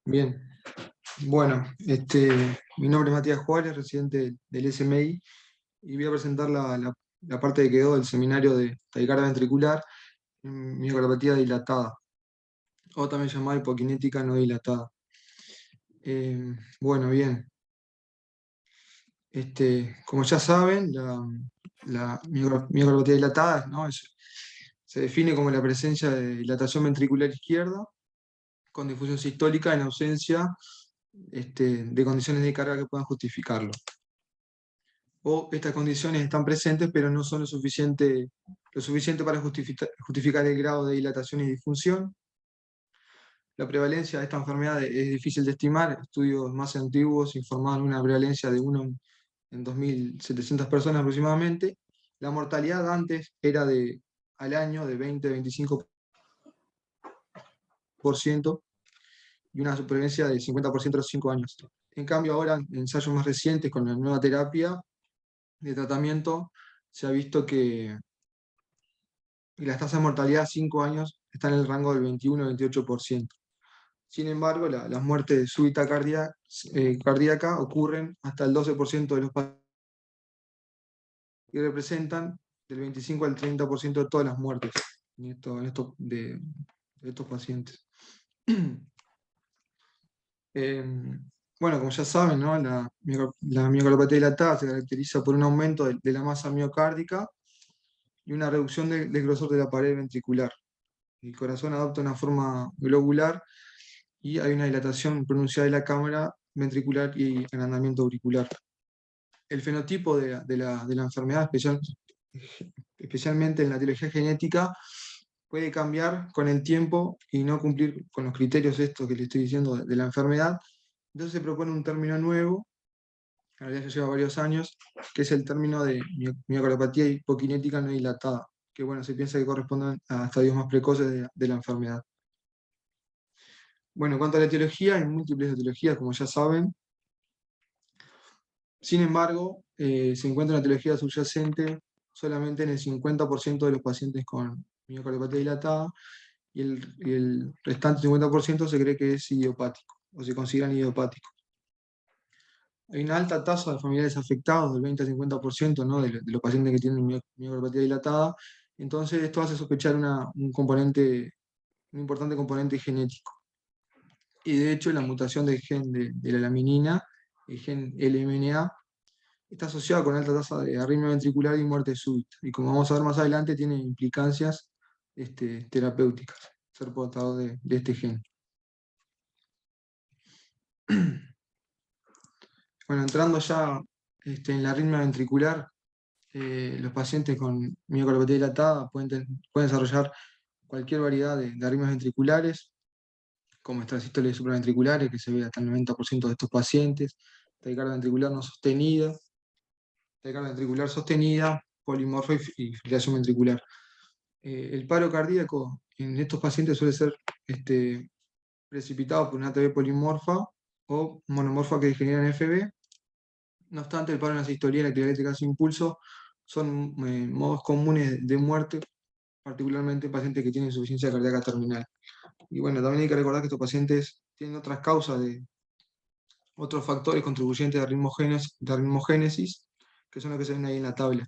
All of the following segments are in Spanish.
Bien, bueno, mi nombre es Matías Juárez, residente del SMI, y voy a presentar la parte que quedó del seminario de taquicardia ventricular en miocardiopatía dilatada, o también llamada hipokinética no dilatada. Bueno, bien, como ya saben, la miocardiopatía dilatada, ¿no? Se define como la presencia de dilatación ventricular izquierda con difusión sistólica en ausencia de condiciones de carga que puedan justificarlo. O estas condiciones están presentes, pero no son lo suficiente para justificar el grado de dilatación y disfunción. La prevalencia de esta enfermedad es difícil de estimar. Estudios más antiguos informaban una prevalencia de 1 en 2.700 personas aproximadamente. La mortalidad antes era al año de 20-25% y una supervivencia del 50% a los 5 años. En cambio, ahora, en ensayos más recientes, con la nueva terapia de tratamiento, se ha visto que las tasas de mortalidad a 5 años están en el rango del 21-28%. Sin embargo, las muertes súbitas cardíacas ocurren hasta el 12% de los pacientes y representan del 25 al 30% de todas las muertes de estos pacientes. Bueno, como ya saben, ¿no? La miocardiopatía dilatada se caracteriza por un aumento de la masa miocárdica y una reducción del grosor de la pared ventricular. El corazón adopta una forma globular y hay una dilatación pronunciada de la cámara ventricular y agrandamiento auricular. El fenotipo de la enfermedad, especialmente en la etiología genética, puede cambiar con el tiempo y no cumplir con los criterios estos que le estoy diciendo de la enfermedad. Entonces se propone un término nuevo, en realidad ya lleva varios años, que es el término de miocardiopatía hipokinética no dilatada, que bueno, se piensa que corresponden a estadios más precoces de la enfermedad. Bueno, en cuanto a la etiología, hay múltiples etiologías, como ya saben. Sin embargo, se encuentra una etiología subyacente solamente en el 50% de los pacientes con miocardiopatía dilatada y el restante 50% se cree que es idiopático o se consideran idiopáticos. Hay una alta tasa de familiares afectados, del 20 al 50%, ¿no? de los pacientes que tienen miocardiopatía dilatada. Entonces, esto hace sospechar un importante componente genético. Y de hecho, la mutación del gen de la laminina, el gen LMNA, está asociado con alta tasa de arritmia ventricular y muerte súbita. Y como vamos a ver más adelante, tiene implicancias terapéuticas, ser portador de este gen. Bueno, entrando ya en la arritmia ventricular, los pacientes con miocardiopatía dilatada pueden desarrollar cualquier variedad de arritmias ventriculares, como extrasístoles supraventriculares, que se ve hasta el 90% de estos pacientes, taquicardia ventricular no sostenida, taquicardia ventricular sostenida, polimorfa y fibrilación ventricular. El paro cardíaco en estos pacientes suele ser precipitado por una ATV polimorfa o monomorfa que degenera en FB. No obstante, el paro en la sistolia y la actividad eléctrica sin impulso son modos comunes de muerte, particularmente en pacientes que tienen insuficiencia cardíaca terminal. Y bueno, también hay que recordar que estos pacientes tienen otras causas otros factores contribuyentes de arritmogénesis, que son los que se ven ahí en la tabla.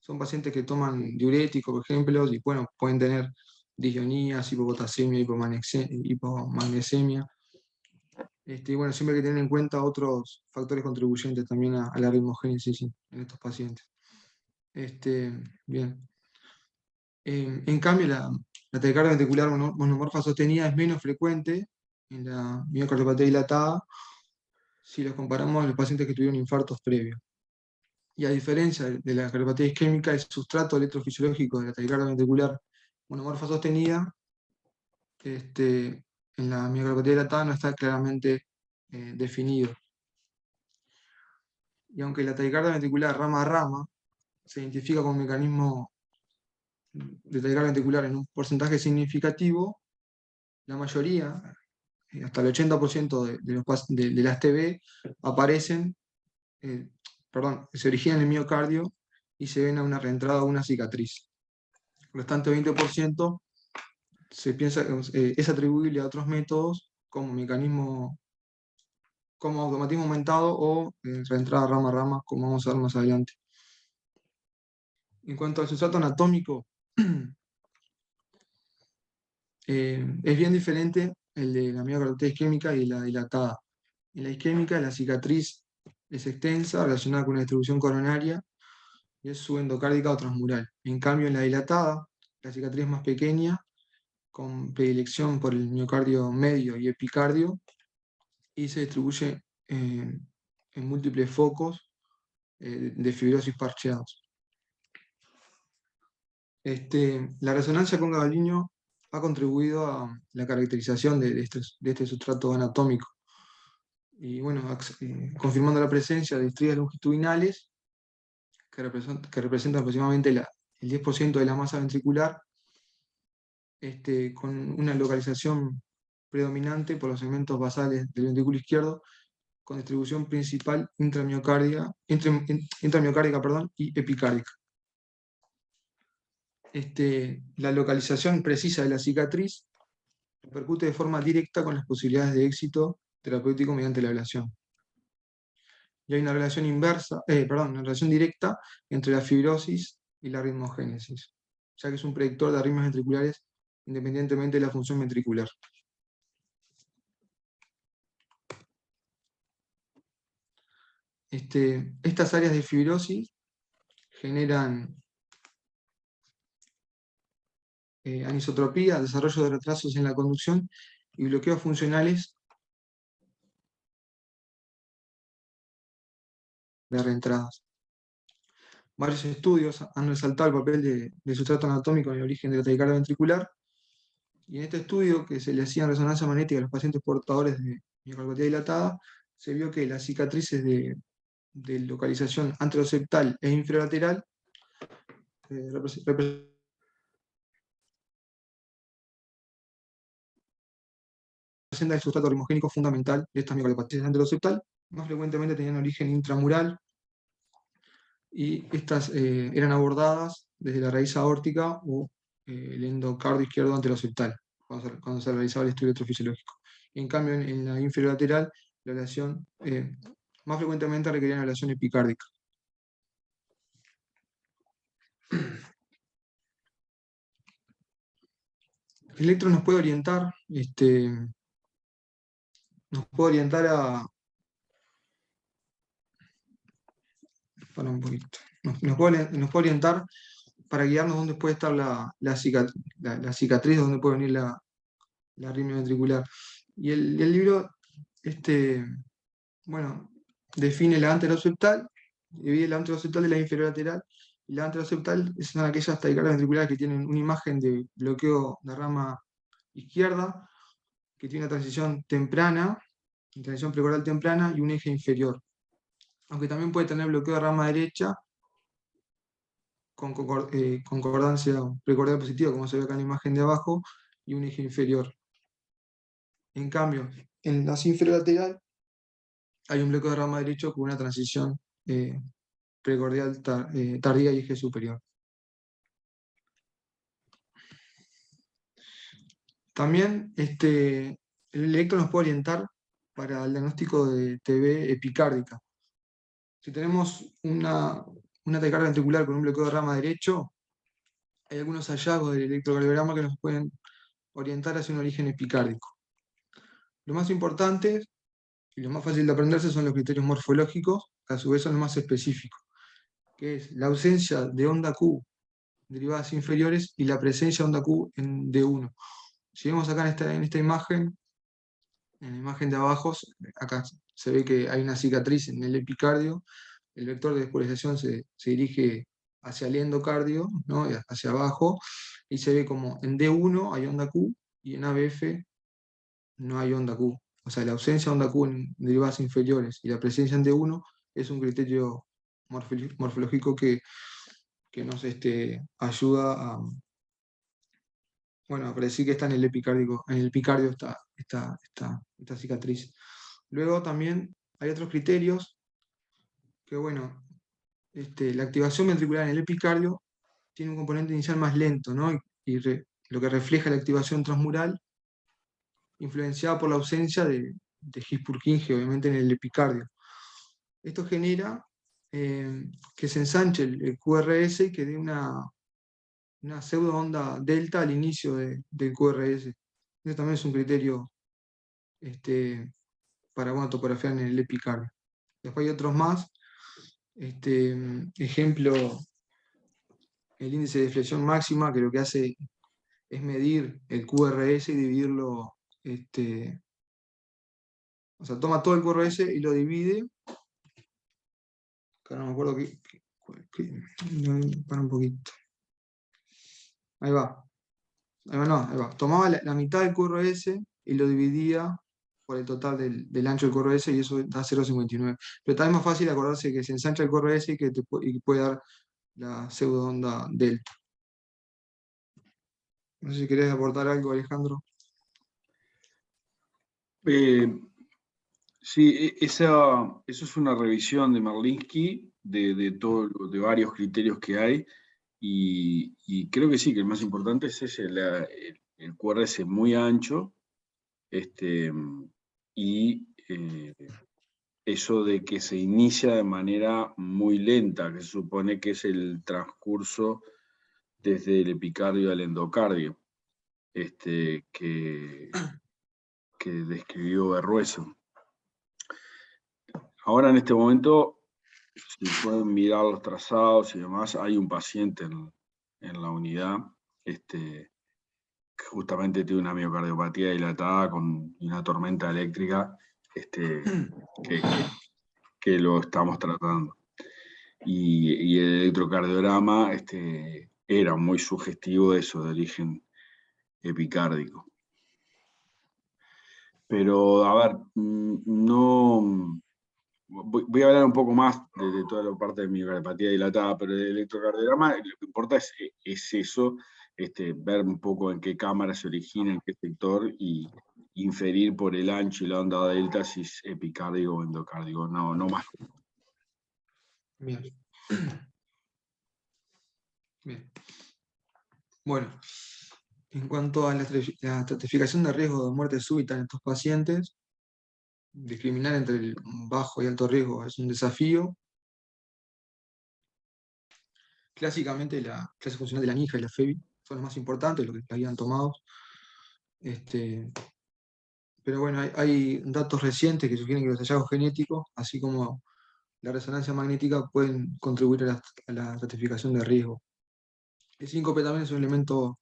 Son pacientes que toman diuréticos, por ejemplo, y bueno, pueden tener disionías, hipopotasemia, hipomagnesemia. Y bueno, siempre hay que tener en cuenta otros factores contribuyentes también a la arritmogénesis en estos pacientes. Bien. En cambio, la taquicardia ventricular monomorfa sostenida es menos frecuente en la miocardiopatía dilatada si los comparamos a los pacientes que tuvieron infartos previos. Y a diferencia de la cardiopatía isquémica, el sustrato electrofisiológico de la taquicardia ventricular monomorfa sostenida, en la miocardiopatía dilatada no está claramente definido. Y aunque la taquicardia ventricular rama a rama se identifica con un mecanismo de taquicardia ventricular en un porcentaje significativo, la mayoría, hasta el 80% de las TB, se originan en el miocardio y se ven a una reentrada o una cicatriz. El restante 20% se piensa que es atribuible a otros métodos como mecanismo, como automatismo aumentado o reentrada rama a rama, como vamos a ver más adelante. En cuanto al sustrato anatómico, es bien diferente el de la miocarditis isquémica y la dilatada. En la isquémica, la cicatriz es extensa, relacionada con una distribución coronaria, y es subendocárdica o transmural. En cambio, en la dilatada, la cicatriz es más pequeña, con predilección por el miocardio medio y epicardio, y se distribuye en múltiples focos de fibrosis parcheados. La resonancia con Gabaliño ha contribuido a la caracterización de este sustrato anatómico. Y bueno, confirmando la presencia de estrías longitudinales que representan aproximadamente el 10% de la masa ventricular, con una localización predominante por los segmentos basales del ventrículo izquierdo, con distribución principal intramiocárdica y epicárdica. La localización precisa de la cicatriz repercute de forma directa con las posibilidades de éxito terapéutico mediante la ablación. Y hay una relación una relación directa entre la fibrosis y la ritmogénesis, ya que es un predictor de arritmias ventriculares independientemente de la función ventricular. Estas áreas de fibrosis generan anisotropía, desarrollo de retrasos en la conducción y bloqueos funcionales de reentradas. Varios estudios han resaltado el papel del sustrato anatómico en el origen de la taquicardia ventricular, y en este estudio, que se le hacía resonancia magnética a los pacientes portadores de miocardiopatía dilatada, se vio que las cicatrices de localización anteroseptal e infralateral representan el sustrato ritmogénico fundamental de estas miocardiopatías anteroseptal. Más frecuentemente tenían origen intramural, y estas eran abordadas desde la raíz aórtica o el endocardio izquierdo anteroseptal, cuando se realizaba el estudio electrofisiológico. En cambio, en la inferior-lateral, la ablación más frecuentemente requería una ablación epicárdica. El electro nos puede orientar, a... Para un poquito. Nos puede orientar para guiarnos dónde puede estar la cicatriz, dónde puede venir la arritmia ventricular. Y el libro, define la anteroseptal, divide la anteroseptal de la inferior-lateral, y la anteroseptal son aquellas taquicardias ventriculares que tienen una imagen de bloqueo de rama izquierda, que tiene una transición temprana, una transición precordial temprana y un eje inferior. Aunque también puede tener bloqueo de rama derecha con concordancia precordial positiva, como se ve acá en la imagen de abajo, y un eje inferior. En cambio, en la inferior-lateral hay un bloqueo de rama derecho con una transición precordial tardía y eje superior. También el electro nos puede orientar para el diagnóstico de TB epicárdica. Si tenemos una taquicardia ventricular con un bloqueo de rama derecho, hay algunos hallazgos del electrocardiograma que nos pueden orientar hacia un origen epicárdico. Lo más importante y lo más fácil de aprenderse son los criterios morfológicos, que a su vez son los más específicos, que es la ausencia de onda Q derivadas inferiores y la presencia de onda Q en D1. Si vemos acá en esta imagen, en la imagen de abajo, acá se ve que hay una cicatriz en el epicardio, el vector de despolarización se dirige hacia el endocardio, ¿no? Hacia abajo, y se ve como en D1 hay onda Q y en ABF no hay onda Q. O sea, la ausencia de onda Q en derivadas inferiores y la presencia en D1 es un criterio morfológico que nos ayuda a predecir que está en el epicardio esta cicatriz. Luego también hay otros criterios que, la activación ventricular en el epicardio tiene un componente inicial más lento, ¿no? Lo que refleja la activación transmural influenciada por la ausencia de His-Purkinje, obviamente en el epicardio. Esto genera que se ensanche el QRS y que dé una pseudo onda delta al inicio del QRS. Eso también es un criterio para topografiar en el epicardio. Después hay otros más. Ejemplo, el índice de flexión máxima, que lo que hace es medir el QRS y dividirlo, o sea, toma todo el QRS y lo divide. Acá no me acuerdo para un poquito. Ahí va. Ahí va. Tomaba la mitad del QRS y lo dividía por el total del ancho del QRS y eso da 0,59. Pero también es más fácil acordarse que se ensancha el QRS y que puede dar la pseudo onda delta. No sé si querés aportar algo, Alejandro. Sí, eso es una revisión de Merlinski de varios criterios que hay, y creo que sí, que el más importante es ese, el QRS muy ancho, y eso de que se inicia de manera muy lenta, que se supone que es el transcurso desde el epicardio al endocardio, que describió Berrueso. Ahora en este momento, si pueden mirar los trazados y demás, hay un paciente en la unidad que justamente tiene una miocardiopatía dilatada con una tormenta eléctrica que lo estamos tratando. Y el electrocardiograma era muy sugestivo de eso, de origen epicárdico. Pero, a ver, no... Voy a hablar un poco más de toda la parte de miocardiopatía dilatada, pero el electrocardiograma lo que importa es eso, ver un poco en qué cámara se origina, en qué sector, y inferir por el ancho y la onda delta si es epicárdico o endocárdico, no más. Bien. Bien. Bueno, en cuanto a la estratificación de riesgo de muerte súbita en estos pacientes, discriminar entre el bajo y alto riesgo es un desafío. Clásicamente la clase funcional de la NIJA y la FEBI son los más importantes, los que habían tomado. Pero bueno, hay datos recientes que sugieren que los hallazgos genéticos, así como la resonancia magnética, pueden contribuir a la estratificación de riesgo. El síncope también es un elemento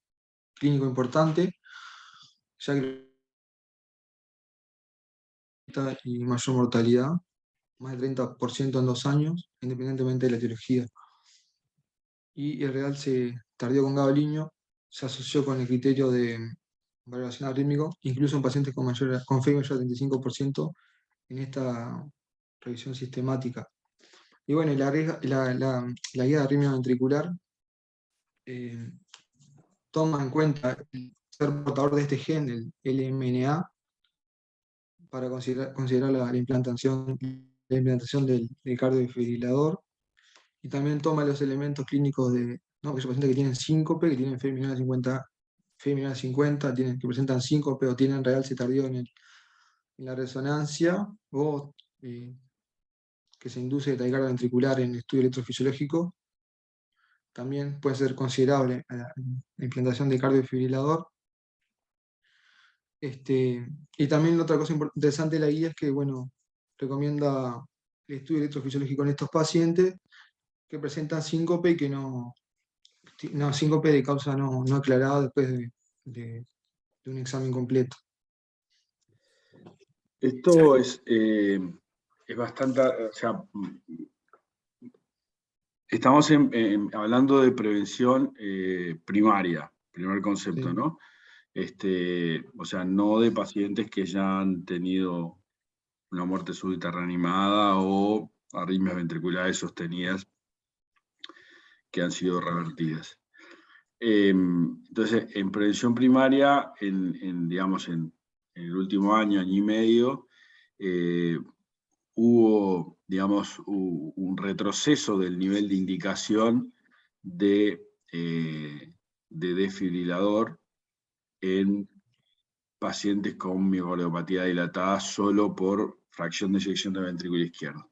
clínico importante, ya que y mayor mortalidad, más del 30% en 2 años, independientemente de la etiología. Y el realce tardío con Gabaliño se asoció con el criterio de valoración arrítmico, incluso en pacientes con FEI mayor al 35% en esta revisión sistemática. Y bueno, la guía de arritmia ventricular toma en cuenta el ser portador de este gen, el LMNA, para considerar la implantación del cardiofibrilador, y también toma los elementos clínicos de aquellos pacientes que tienen síncope, que tienen FEI menor a 50, que presentan síncope o tienen realce tardío en la resonancia, o que se induce taquicardia ventricular en estudio electrofisiológico. También puede ser considerable la implantación de cardiofibrilador. Y también otra cosa interesante de la guía es que, bueno, recomienda el estudio electrofisiológico en estos pacientes que presentan síncope y que síncope de causa no aclarada después de un examen completo. Esto es bastante, o sea, estamos hablando de prevención primaria, primer concepto, Sí. ¿no? O sea, no de pacientes que ya han tenido una muerte súbita reanimada o arritmias ventriculares sostenidas que han sido revertidas. Entonces, en prevención primaria, digamos, en el último año y medio, hubo, digamos, un retroceso del nivel de indicación de desfibrilador en pacientes con miocardiopatía dilatada solo por fracción de eyección del ventrículo izquierdo.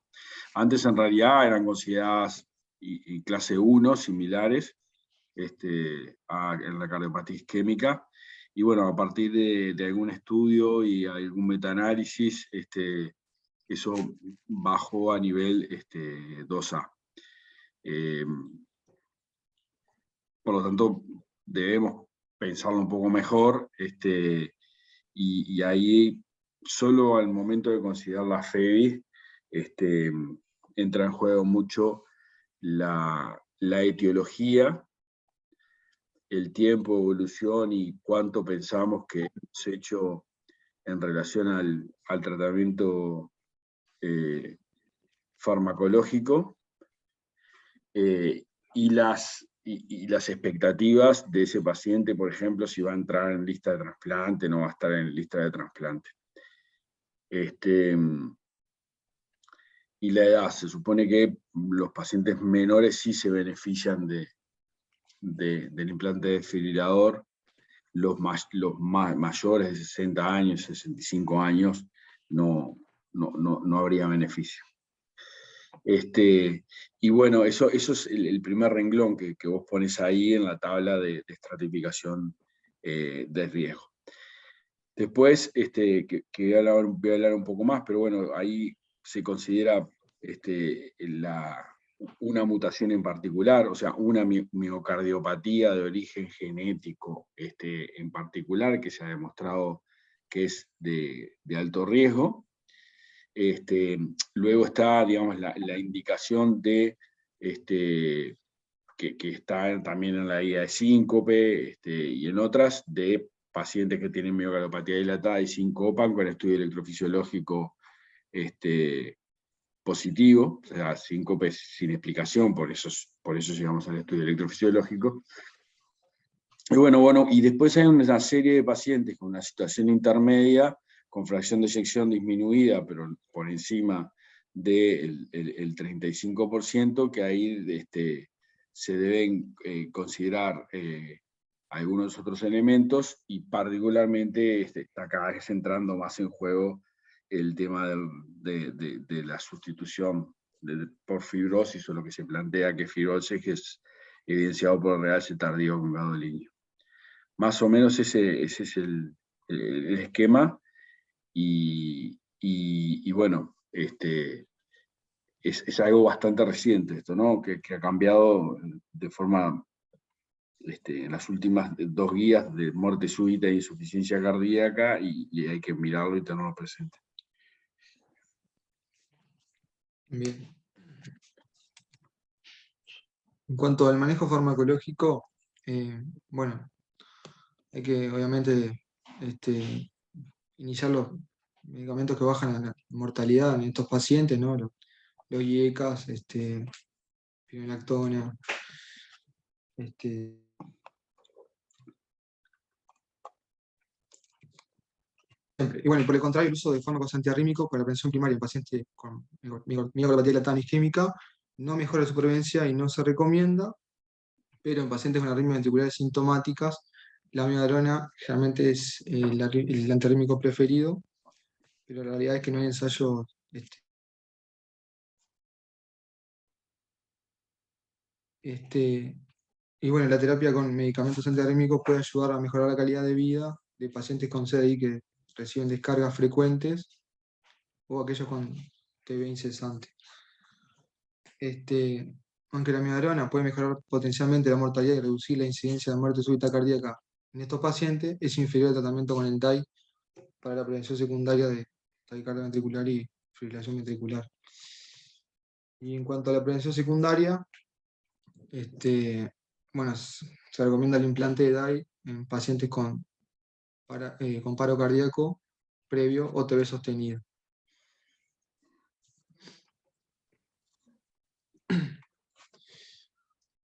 Antes en realidad eran consideradas y clase 1, similares en la cardiopatía isquémica, y bueno, a partir de algún estudio y algún metaanálisis, eso bajó a nivel 2A. Por lo tanto, debemos pensarlo un poco mejor, y ahí, solo al momento de considerar la FEBI, entra en juego mucho la etiología, el tiempo, evolución y cuánto pensamos que hemos hecho en relación al tratamiento farmacológico, y las expectativas de ese paciente, por ejemplo, si va a entrar en lista de trasplante, no va a estar en lista de trasplante. Y la edad, se supone que los pacientes menores sí se benefician del implante desfibrilador, los mayores de 60 años, 65 años, no habría beneficio. Y bueno, eso es el primer renglón que vos pones ahí en la tabla de estratificación de riesgo. Después, que voy a hablar un poco más, pero bueno, ahí se considera una mutación en particular, o sea, una miocardiopatía de origen genético en particular, que se ha demostrado que es de alto riesgo. Luego está, digamos, la indicación de que está también en la guía de síncope y en otras, de pacientes que tienen miocardiopatía dilatada y sincopan con estudio electrofisiológico positivo, o sea, síncope sin explicación, por eso llegamos al estudio electrofisiológico. Y bueno, y después hay una serie de pacientes con una situación intermedia, con fracción de eyección disminuida, pero por encima del 35%, que ahí se deben considerar algunos otros elementos, y particularmente está cada vez entrando más en juego el tema de la sustitución por fibrosis, o lo que se plantea que fibrosis, que es evidenciado por el realce tardío con gadolinio. Más o menos ese es el esquema, y bueno, es algo bastante reciente esto, ¿no? Que ha cambiado de forma, en las últimas 2 guías de muerte súbita e insuficiencia cardíaca, y hay que mirarlo y tenerlo presente. Bien. En cuanto al manejo farmacológico, bueno, hay que obviamente iniciar los medicamentos que bajan la mortalidad en estos pacientes, ¿no? Los IECAS, spironolactona, y bueno, por el contrario, el uso de fármacos antiarrítmicos para la prevención primaria en pacientes con miocardiopatía dilatada isquémica no mejora la supervivencia y no se recomienda, pero en pacientes con arritmias ventriculares sintomáticas, la amiodarona generalmente es el antiarrítmico preferido, pero la realidad es que no hay ensayos y bueno, la terapia con medicamentos antiarrítmicos puede ayudar a mejorar la calidad de vida de pacientes con CDI que reciben descargas frecuentes o aquellos con TB incesante. Aunque la amiodarona puede mejorar potencialmente la mortalidad y reducir la incidencia de muerte súbita cardíaca en estos pacientes, es inferior al tratamiento con el DAI para la prevención secundaria de taquicardia ventricular y fibrilación ventricular. Y en cuanto a la prevención secundaria, bueno, se recomienda el implante de DAI en pacientes con paro cardíaco previo o TB sostenido.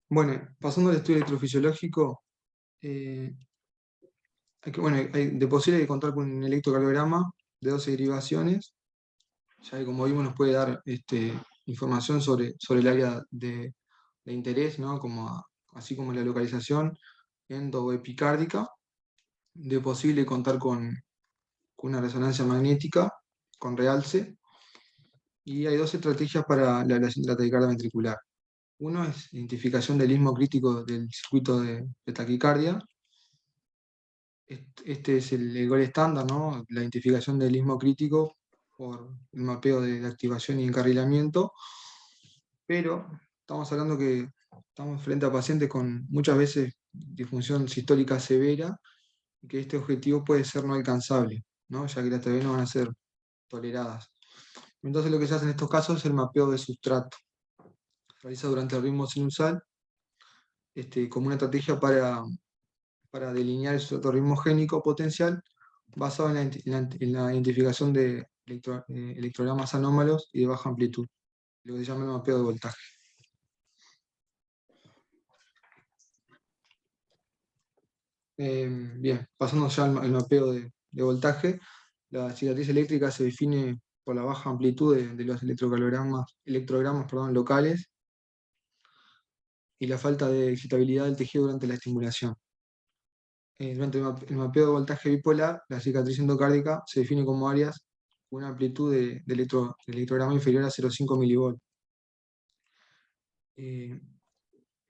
Bueno, pasando al estudio electrofisiológico, de posible hay que contar con un electrocardiograma de 12 derivaciones, ya que como vimos nos puede dar información sobre el área de interés, ¿no? Así como la localización endo o epicárdica. De posible contar con con una resonancia magnética con realce. Y hay dos estrategias para la evaluación de la taquicardia ventricular. Uno es identificación del istmo crítico del circuito de taquicardia. Este es el gol estándar, ¿no? La identificación del istmo crítico por el mapeo de activación y encarrilamiento. Pero estamos hablando que estamos frente a pacientes con muchas veces disfunción sistólica severa, y que este objetivo puede ser no alcanzable, ¿no? Ya que las TB no van a ser toleradas. Entonces lo que se hace en estos casos es el mapeo de sustrato. Se realiza durante el ritmo sinusal como una estrategia para delinear el sustrato ritmogénico potencial basado en la identificación de electrogramas anómalos y de baja amplitud, lo que se llama el mapeo de voltaje. Bien, pasando ya al mapeo de voltaje, la cicatriz eléctrica se define por la baja amplitud de los electrogramas locales y la falta de excitabilidad del tejido durante la estimulación. Durante el mapeo de voltaje bipolar, la cicatriz endocárdica se define como áreas con una amplitud de electrograma inferior a 0,5 milivolts.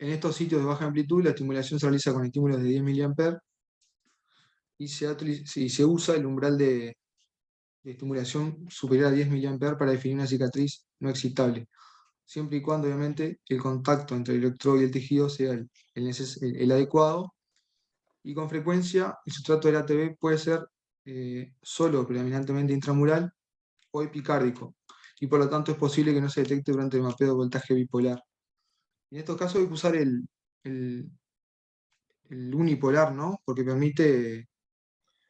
En estos sitios de baja amplitud, la estimulación se realiza con estímulos de 10 mA y se usa el umbral de estimulación superior a 10 mA para definir una cicatriz no excitable, siempre y cuando, obviamente, el contacto entre el electrodo y el tejido sea el adecuado, y con frecuencia el sustrato del ATV puede ser solo predominantemente intramural o epicárdico, y por lo tanto es posible que no se detecte durante el mapeo de voltaje bipolar. En estos casos hay que usar el unipolar, ¿no? Porque permite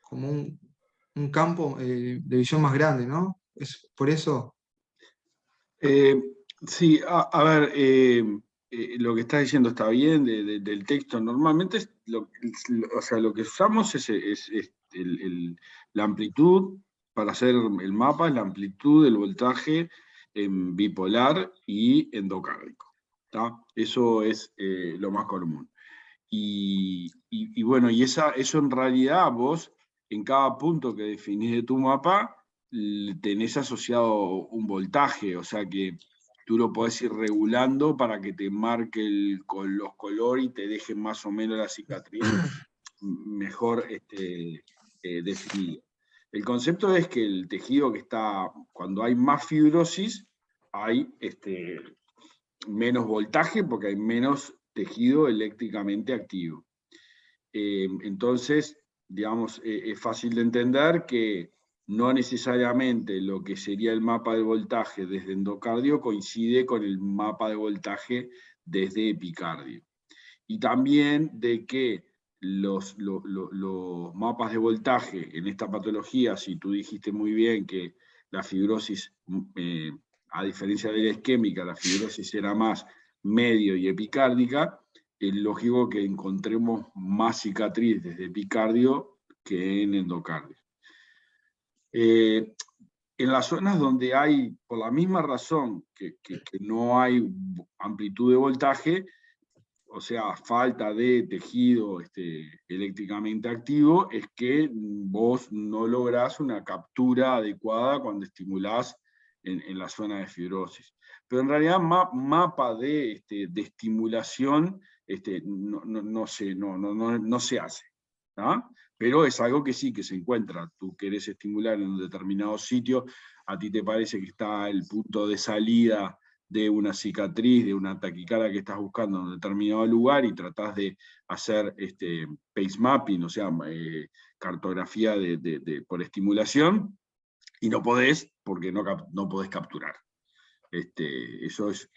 como un campo de visión más grande, ¿no? Es por eso. Sí, a ver, lo que estás diciendo está bien del texto. Normalmente o sea, lo que usamos es la amplitud para hacer el mapa, es la amplitud del voltaje en bipolar y endocárdico. ¿Tá? Eso es lo más común. Y bueno, eso en realidad vos, en cada punto que definís de tu mapa, tenés asociado un voltaje, o sea que tú lo podés ir regulando para que te marque con los colores y te deje más o menos la cicatriz mejor definida. El concepto es que el tejido que está, cuando hay más fibrosis, hay menos voltaje porque hay menos tejido eléctricamente activo. Entonces, digamos, es fácil de entender que no necesariamente lo que sería el mapa de voltaje desde endocardio coincide con el mapa de voltaje desde epicardio. Y también de que los mapas de voltaje en esta patología, si tú dijiste muy bien que la fibrosis, a diferencia de la isquémica, la fibrosis era más medio y epicárdica, es lógico que encontremos más cicatriz desde epicardio que en endocardio. En las zonas donde hay, por la misma razón que no hay amplitud de voltaje, o sea, falta de tejido eléctricamente activo, es que vos no lográs una captura adecuada cuando estimulás en la zona de fibrosis. Pero en realidad mapa de estimulación no se hace. ¿tá? Pero es algo que sí, que se encuentra. Tú querés estimular en un determinado sitio, a ti te parece que está el punto de salida de una cicatriz, de una taquicardia que estás buscando en un determinado lugar y tratás de hacer pace mapping, o sea, cartografía por estimulación, y no podés porque no podés capturar. Eso es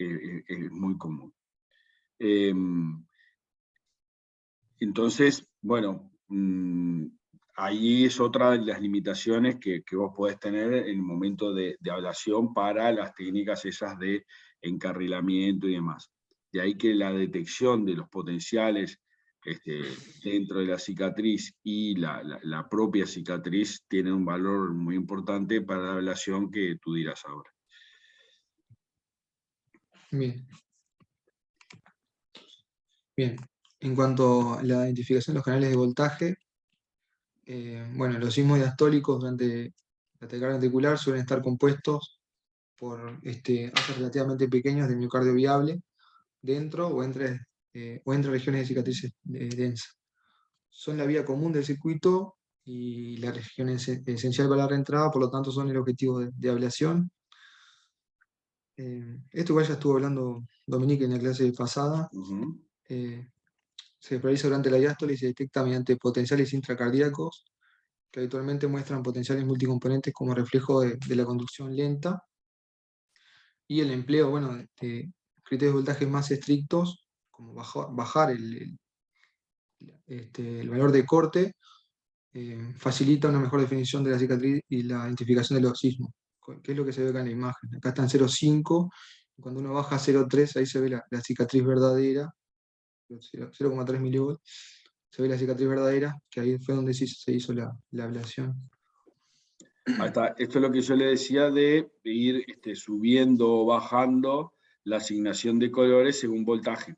muy común. Entonces, bueno, ahí es otra de las limitaciones que vos podés tener en el momento de ablación para las técnicas esas de encarrilamiento y demás. De ahí que la detección de los potenciales dentro de la cicatriz y la propia cicatriz tienen un valor muy importante para la ablación que tú dirás ahora. Bien. Bien. En cuanto a la identificación de los canales de voltaje, Bueno, los sismos diastólicos durante la taquicardia ventricular suelen estar compuestos por haces relativamente pequeños de miocardio viable dentro o entre regiones de cicatrices densas. Son la vía común del circuito y la región esencial para la reentrada, por lo tanto son el objetivo de ablación. Esto igual ya estuvo hablando Dominique en la clase pasada. Se realiza durante la diástole y se detecta mediante potenciales intracardíacos que habitualmente muestran potenciales multicomponentes como reflejo de la conducción lenta y el empleo, bueno, de criterios de voltaje más estrictos, como bajar el valor de corte, facilita una mejor definición de la cicatriz y la identificación de los sismos, que es lo que se ve acá en la imagen. Acá está en 0,5, cuando uno baja a 0,3, ahí se ve la cicatriz verdadera, 0,3 milivolts, se ve la cicatriz verdadera, que ahí fue donde se hizo la ablación. Ahí está. Esto es lo que yo le decía de ir subiendo o bajando la asignación de colores según voltaje.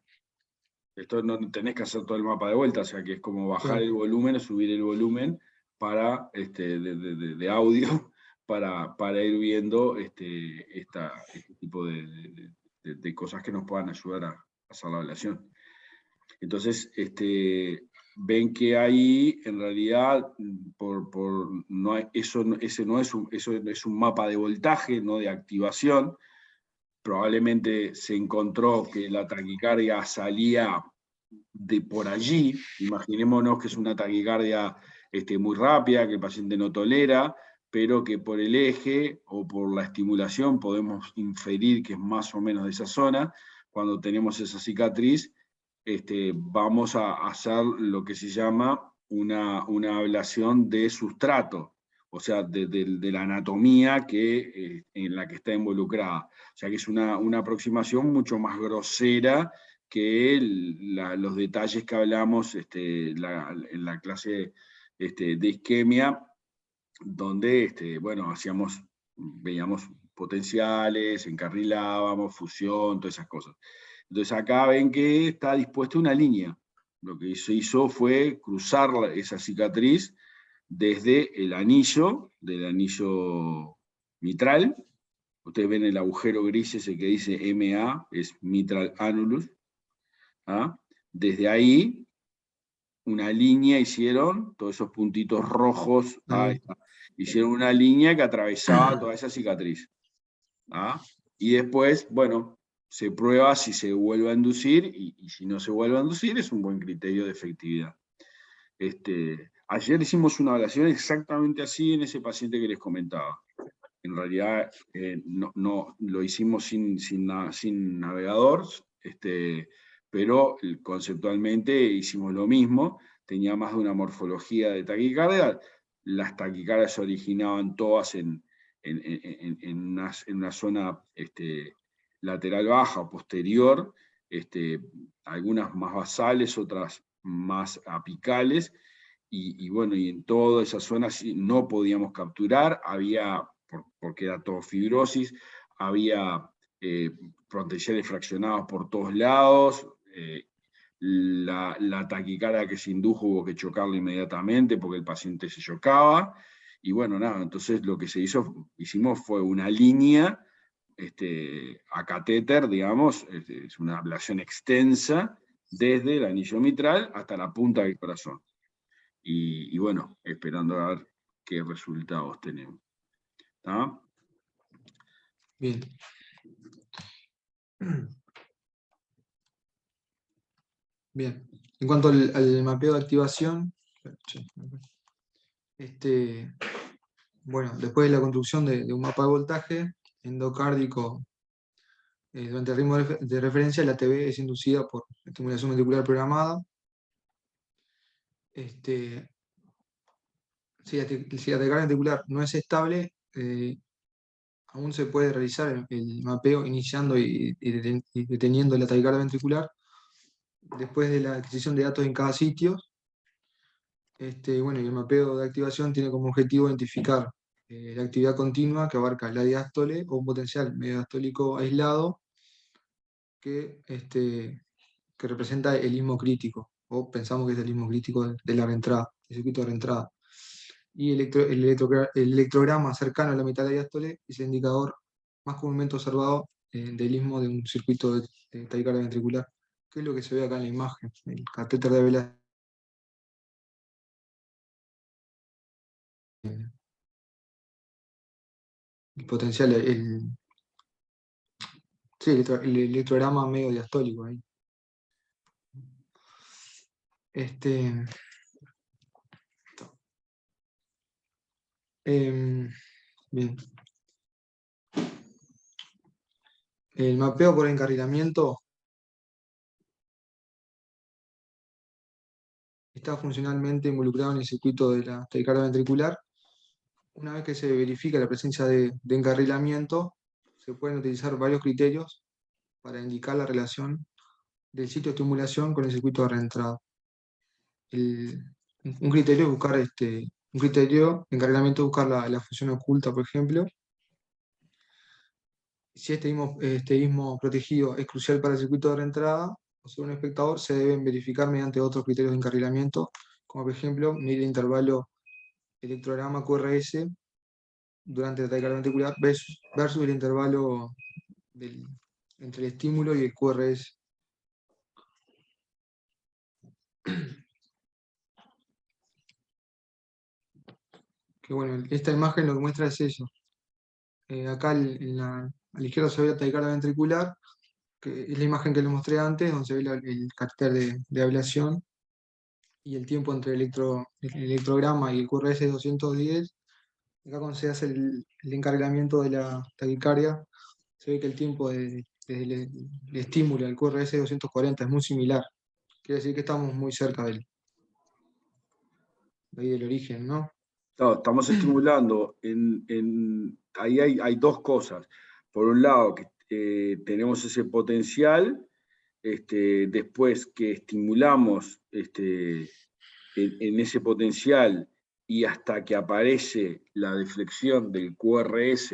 Esto no tenés que hacer todo el mapa de vuelta, o sea que es como bajar el volumen o subir el volumen para, de audio para ir viendo este tipo de cosas que nos puedan ayudar a hacer la ablación. Entonces, ven que ahí, en realidad, eso no es un mapa de voltaje, no de activación. Probablemente se encontró que la taquicardia salía de por allí. Imaginémonos que es una taquicardia muy rápida, que el paciente no tolera, pero que por el eje o por la estimulación podemos inferir que es más o menos de esa zona. Cuando tenemos esa cicatriz, vamos a hacer lo que se llama una ablación de sustrato, o sea, de la anatomía en la que está involucrada. O sea que es una aproximación mucho más grosera que los detalles que hablamos en la clase de isquemia, donde bueno, veíamos potenciales, encarrilábamos, fusión, todas esas cosas. Entonces acá ven que está dispuesta una línea. Lo que se hizo fue cruzar esa cicatriz desde el anillo, del anillo mitral. Ustedes ven el agujero gris ese que dice MA, es mitral annulus. ¿Ah? Desde ahí, una línea hicieron, todos esos puntitos rojos, hicieron una línea que atravesaba toda esa cicatriz. ¿Ah? Y después, bueno, se prueba si se vuelve a inducir y si no se vuelve a inducir es un buen criterio de efectividad. Ayer hicimos una ablación exactamente así en ese paciente que les comentaba. En realidad no lo hicimos sin navegador, pero conceptualmente hicimos lo mismo. Tenía más de una morfología de taquicardia. Las taquicardias se originaban todas en una zona lateral baja o posterior, algunas más basales, otras más apicales, y bueno, y en toda esa zona no podíamos capturar, porque era todo fibrosis, había potenciales fraccionados por todos lados, la taquicardia que se indujo hubo que chocarla inmediatamente porque el paciente se chocaba, y bueno, nada, entonces lo que hicimos fue una línea a catéter, digamos, es una ablación extensa desde el anillo mitral hasta la punta del corazón. Y bueno, esperando a ver qué resultados tenemos. ¿Está? Bien. Bien. En cuanto al mapeo de activación, bueno, después de la construcción de un mapa de voltaje endocárdico, durante el ritmo de referencia, la TB es inducida por estimulación ventricular programada. Si la taquicardia ventricular no es estable, aún se puede realizar el mapeo iniciando y deteniendo la taquicardia ventricular después de la adquisición de datos en cada sitio. Bueno, y el mapeo de activación tiene como objetivo identificar la actividad continua que abarca la diástole o un potencial medio diastólico aislado que representa el istmo crítico, o pensamos que es el istmo crítico de la reentrada, el circuito de reentrada. y el electrograma cercano a la mitad de la diástole es el indicador más comúnmente observado del istmo de un circuito de taquicardia ventricular, que es lo que se ve acá en la imagen, el catéter de vela. El potencial, sí, el electrograma medio diastólico ahí. Bien. El mapeo por encarrilamiento está funcionalmente involucrado en el circuito de la taquicardia ventricular. Una vez que se verifica la presencia de encarrilamiento, se pueden utilizar varios criterios para indicar la relación del sitio de estimulación con el circuito de reentrada. Un criterio es buscar un criterio de encarrilamiento es buscar la función oculta, por ejemplo. Si este istmo protegido es crucial para el circuito de reentrada, o según el espectador, se deben verificar mediante otros criterios de encarrilamiento, como por ejemplo medir el intervalo electrograma QRS durante la taquicardia ventricular versus el intervalo entre el estímulo y el QRS. Que bueno, esta imagen lo que muestra es eso. Acá a la izquierda se ve la taquicardia ventricular, que es la imagen que les mostré antes, donde se ve el catéter de ablación y el tiempo entre el electrograma y el QRS es 210. Acá cuando se hace el encarrilamiento de la taquicardia, se ve que el tiempo desde el estímulo al QRS es 240, es muy similar. Quiere decir que estamos muy cerca de ahí del origen, ¿no? No, estamos estimulando, ahí hay dos cosas. Por un lado, que tenemos ese potencial, después que estimulamos en ese potencial y hasta que aparece la deflexión del QRS,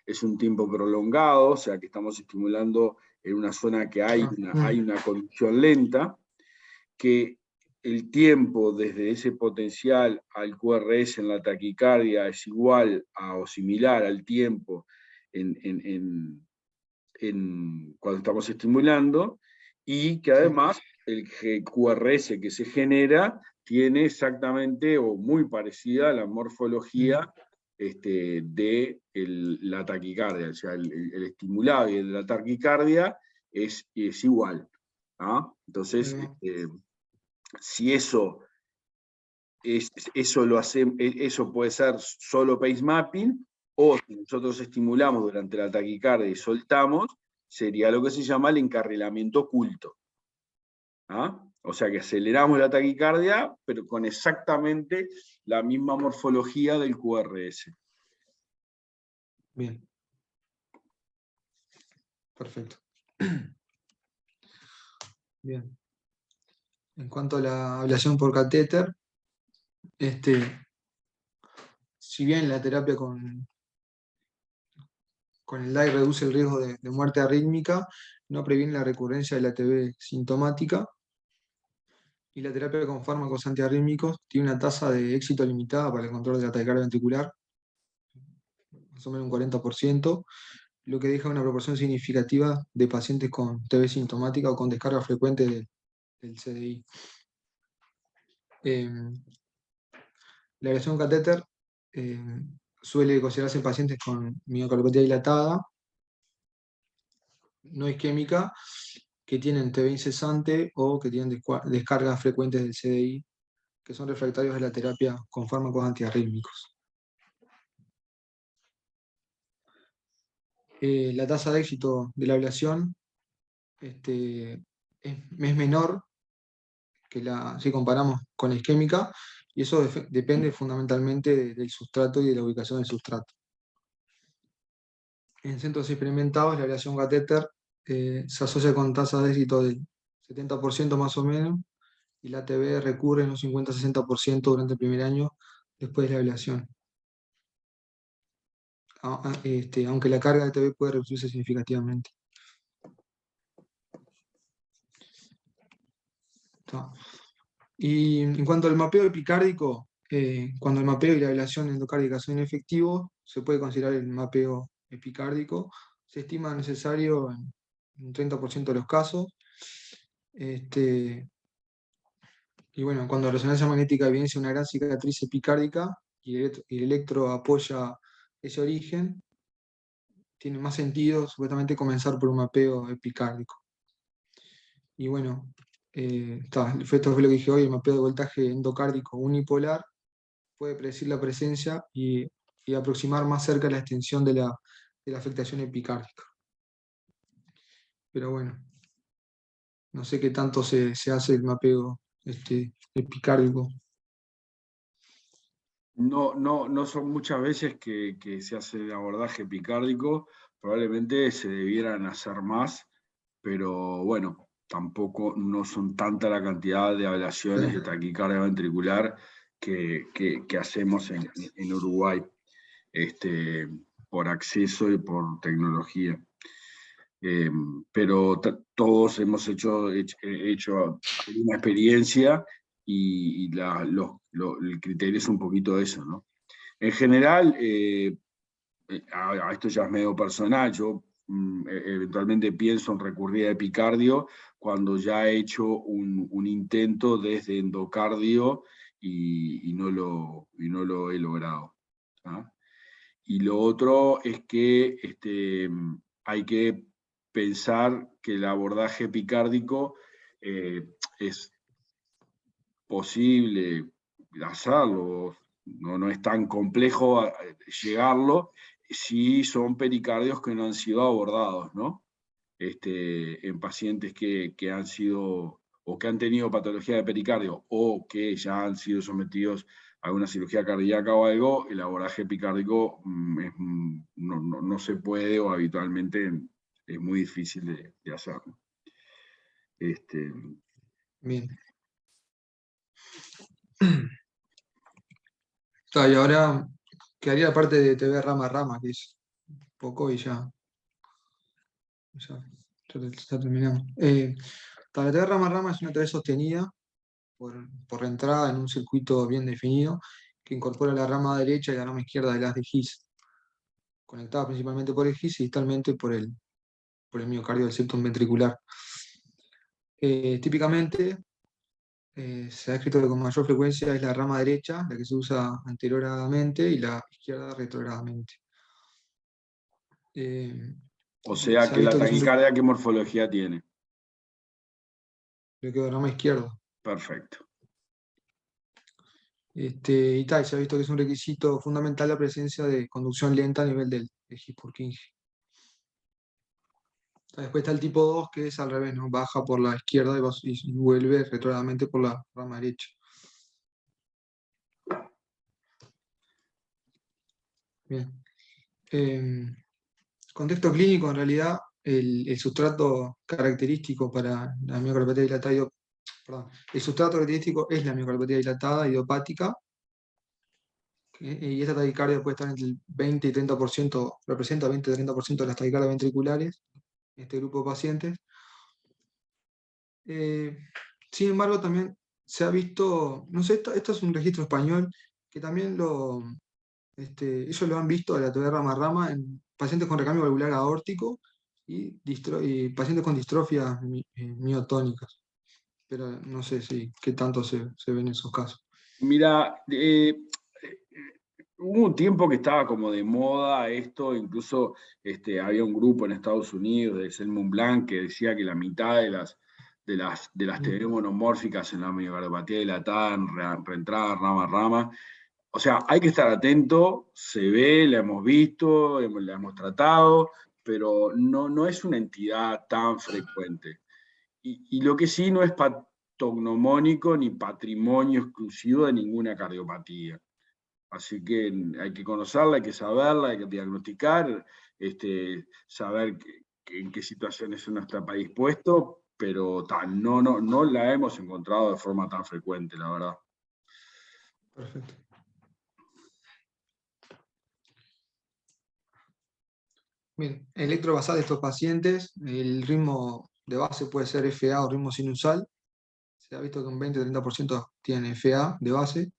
es un tiempo prolongado, o sea que estamos estimulando en una zona que hay una conducción lenta, que el tiempo desde ese potencial al QRS en la taquicardia es igual o similar al tiempo cuando estamos estimulando, y que además el QRS que se genera tiene exactamente o muy parecida a la morfología de la taquicardia, o sea, el estimulado y el de la taquicardia es igual. ¿Ah? Entonces, si eso puede ser solo pace mapping, o si nosotros estimulamos durante la taquicardia y soltamos, sería lo que se llama el encarrilamiento oculto. ¿Ah? O sea que aceleramos la taquicardia, pero con exactamente la misma morfología del QRS. Bien. Perfecto. Bien. En cuanto a la ablación por catéter, si bien la terapia con el DAI reduce el riesgo de muerte arrítmica, no previene la recurrencia de la ATV sintomática, y la terapia con fármacos antiarrítmicos tiene una tasa de éxito limitada para el control de la taquicardia ventricular, más o menos un 40%, lo que deja una proporción significativa de pacientes con TB sintomática o con descarga frecuente del CDI. La ablación catéter suele considerarse en pacientes con miocardiopatía dilatada, no isquémica, que tienen TB incesante o que tienen descargas frecuentes del CDI, que son refractarios de la terapia con fármacos antiarrítmicos. La tasa de éxito de la ablación es menor que si comparamos con la isquémica, y eso depende fundamentalmente del sustrato y de la ubicación del sustrato. En centros experimentados, la ablación catéter se asocia con tasas de éxito del 70% más o menos, y la ATV recurre en un 50-60% durante el primer año después de la ablación. Aunque la carga de ATV puede reducirse significativamente. Y en cuanto al mapeo epicárdico, cuando el mapeo y la ablación endocárdica son inefectivos, se puede considerar el mapeo epicárdico. Se estima necesario en un 30% de los casos. Y bueno, cuando la resonancia magnética evidencia una gran cicatriz epicárdica y el electro apoya ese origen, tiene más sentido supuestamente comenzar por un mapeo epicárdico. Y bueno, esto fue lo que dije hoy: el mapeo de voltaje endocárdico unipolar puede predecir la presencia y aproximar más cerca la extensión de la afectación epicárdica. Pero bueno, no sé qué tanto se hace el mapeo epicárdico. No son muchas veces que se hace el abordaje epicárdico, probablemente se debieran hacer más, pero bueno, tampoco no son tanta la cantidad de ablaciones de taquicardia ventricular que hacemos en Uruguay, por acceso y por tecnología. Pero todos hemos hecho alguna experiencia y el criterio es un poquito eso, ¿no? En general, esto ya es medio personal, yo eventualmente pienso en recurrir a epicardio cuando ya he hecho un intento desde endocardio y no lo he logrado, ¿ah? Y lo otro es que hay que pensar que el abordaje epicárdico es posible hacerlo, no es tan complejo llegarlo si son pericardios que no han sido abordados, ¿no? En pacientes que han sido o que han tenido patología de pericardio o que ya han sido sometidos a alguna cirugía cardíaca o algo, el abordaje epicárdico no se puede o habitualmente es muy difícil de hacer. Bien. Y ahora quedaría la parte de TV rama a rama, que es poco y ya terminamos. La TV rama a rama es una TV sostenida por entrada en un circuito bien definido que incorpora la rama derecha y la rama izquierda del haz de His, conectada principalmente por el His y distalmente por el miocardio del septum ventricular. Típicamente se ha escrito que con mayor frecuencia es la rama derecha la que se usa anteriormente y la izquierda retrogradamente. O sea que la taquicardia, ¿qué morfología tiene? Creo que rama izquierda. Perfecto. Y se ha visto que es un requisito fundamental la presencia de conducción lenta a nivel del His-Purkinje. Después está el tipo 2, que es al revés, ¿no? Baja por la izquierda y vuelve retrógradamente por la rama derecha. Bien. Contexto clínico, en realidad, el sustrato característico para la miocardiopatía dilatada, el sustrato característico es la miocardiopatía dilatada idiopática, y esta taquicardia puede estar entre el 20 y 30%, representa 20 y 30% de las taquicardias ventriculares, este grupo de pacientes. Sin embargo, también se ha visto, no sé, esto es un registro español, que también ellos lo han visto a la TV rama a rama en pacientes con recambio valvular aórtico y pacientes con distrofias miotónicas. Pero no sé qué tanto se ven esos casos. Mira, hubo un tiempo que estaba como de moda esto, incluso había un grupo en Estados Unidos de Selmon Blanc que decía que la mitad de las TV monomórficas en la miocardiopatía dilatada en reentrada rama a rama. O sea, hay que estar atento, se ve, la hemos visto, la hemos tratado, pero no es una entidad tan frecuente. Y lo que sí no es patognomónico ni patrimonio exclusivo de ninguna cardiopatía. Así que hay que conocerla, hay que saberla, hay que diagnosticar, saber en qué situaciones uno está predispuesto, pero no la hemos encontrado de forma tan frecuente, la verdad. Perfecto. Bien, electrobasal de estos pacientes, el ritmo de base puede ser FA o ritmo sinusal. Se ha visto que un 20-30% tienen FA de base.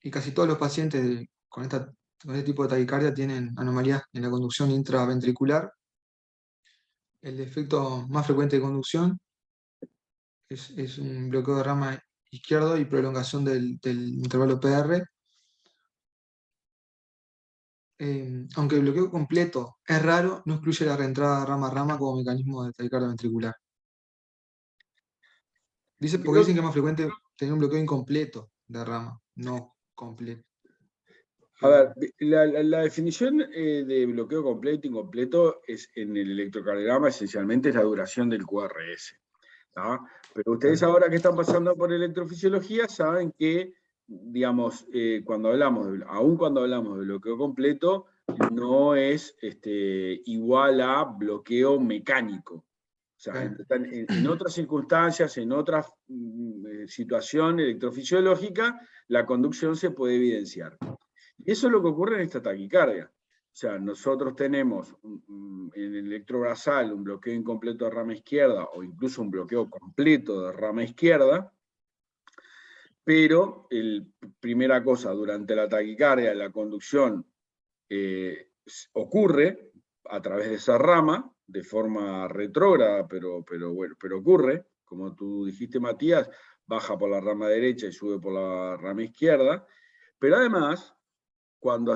y casi todos los pacientes con este tipo de taquicardia tienen anomalías en la conducción intraventricular. El defecto más frecuente de conducción es un bloqueo de rama izquierdo y prolongación del intervalo PR. Aunque el bloqueo completo es raro, no excluye la reentrada de rama a rama como mecanismo de taquicardia ventricular. Porque dicen que es más frecuente tener un bloqueo incompleto de rama, no completo. A ver, la definición de bloqueo completo e incompleto es en el electrocardiograma esencialmente es la duración del QRS. ¿tá? Pero ustedes ahora que están pasando por electrofisiología saben que, digamos, aun cuando hablamos de bloqueo completo, no es igual a bloqueo mecánico. O sea, en otras circunstancias, en otra situación electrofisiológica, la conducción se puede evidenciar. Y eso es lo que ocurre en esta taquicardia. O sea, nosotros tenemos en el electrobrazal un bloqueo incompleto de rama izquierda o incluso un bloqueo completo de rama izquierda, pero primera cosa, durante la taquicardia la conducción ocurre a través de esa rama, de forma retrógrada, pero ocurre, como tú dijiste, Matías, baja por la rama derecha y sube por la rama izquierda, pero además, cuando